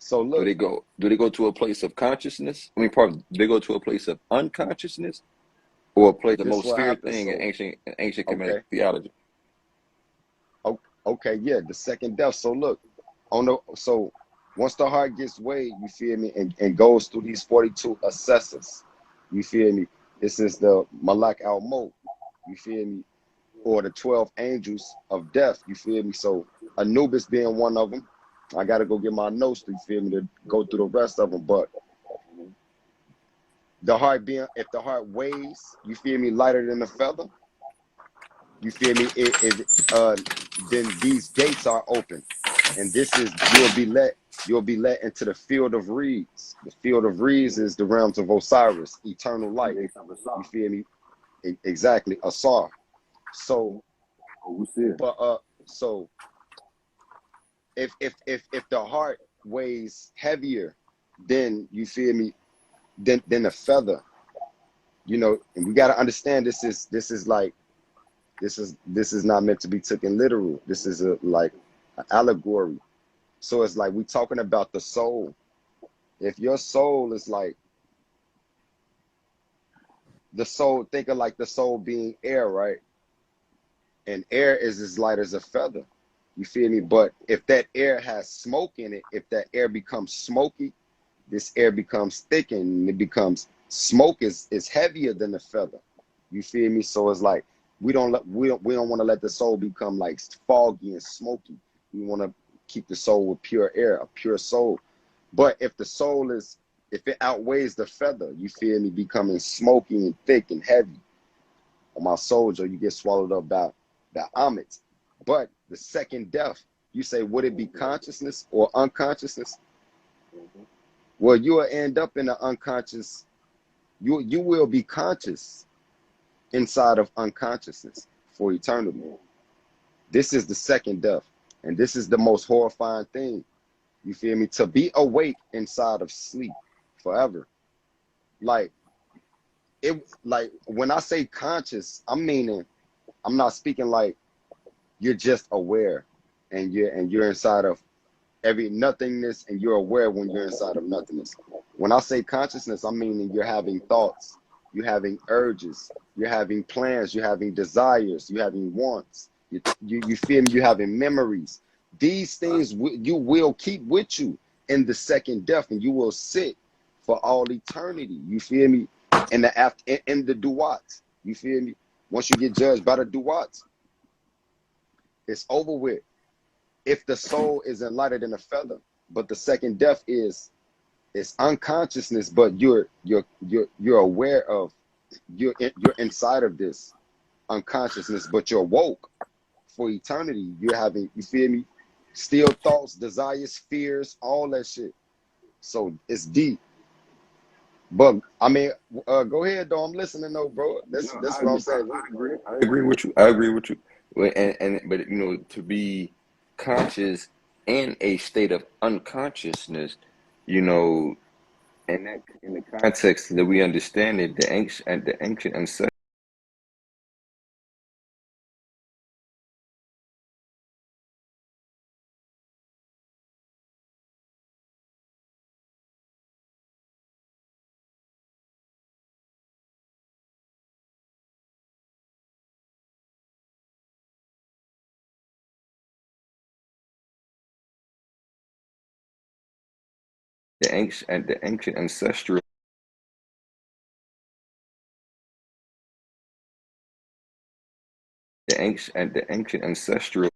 So look, Do they go to a place of consciousness? I mean, pardon, do they go to a place of unconsciousness or a place the this is most what feared happens. thing in So ancient Kemetic okay, theology? okay, yeah, the second death. So look, on the so once the heart gets weighed, you feel me, and goes through these 42 assessors, you feel me. This is the Malak al Mo, you feel me, or the 12 angels of death, you feel me. So Anubis being one of them. I got to go get my notes, you feel me, to go through the rest of them. But the heart being, if the heart weighs, you feel me, lighter than a feather, you feel me, then these gates are open, and this is you'll be let into the field of reeds. The field of reeds is the realms of Osiris, eternal light. You feel me? Exactly, Asar. So, but so if the heart weighs heavier, then you feel me, than a feather, you know, and we got to understand this is like this is not meant to be taken literal. This is a like an allegory. So it's like we talking about the soul. If your soul is like the soul, think of like the soul being air, right? And air is as light as a feather. You feel me? But if that air has smoke in it, if that air becomes smoky, this air becomes thickened and it becomes smoke is heavier than the feather. You feel me? So it's like we don't want to let the soul become like foggy and smoky. We want to keep the soul with pure air, a pure soul. But if the soul is, if it outweighs the feather, you feel me, becoming smoky and thick and heavy, on my soldier, you get swallowed up by Amit. But the second death, you say, would it be consciousness or unconsciousness? Well, you will end up in the unconscious. You will be conscious inside of unconsciousness for eternity. This is the second death, and this is the most horrifying thing. You feel me? To be awake inside of sleep forever. Like like when I say conscious, I'm meaning I'm not speaking like you're just aware, and you're inside of every nothingness, and you're aware when you're inside of nothingness. When I say consciousness, I'm meaning you're having thoughts, you're having urges, you're having plans, you're having desires, you're having wants. You feel me? You're having memories. These things you will keep with you in the second death, and you will sit for all eternity. You feel me? In the after, in the duat. You feel me? Once you get judged by the duat, it's over with. If the soul isn't lighter than a feather, but the second death is unconsciousness, but you're aware of, you're inside of this unconsciousness, but you're woke for eternity. You're having, you feel me, still thoughts, desires, fears, all that shit. So it's deep. But I mean, go ahead though. I'm listening though, bro. That's what I'm saying. I agree with you. I agree with you. But you know, to be conscious in a state of unconsciousness, you know, and that in the context that we understand it, the ancient ancestors, the ancient ancestral, the ancient ancestral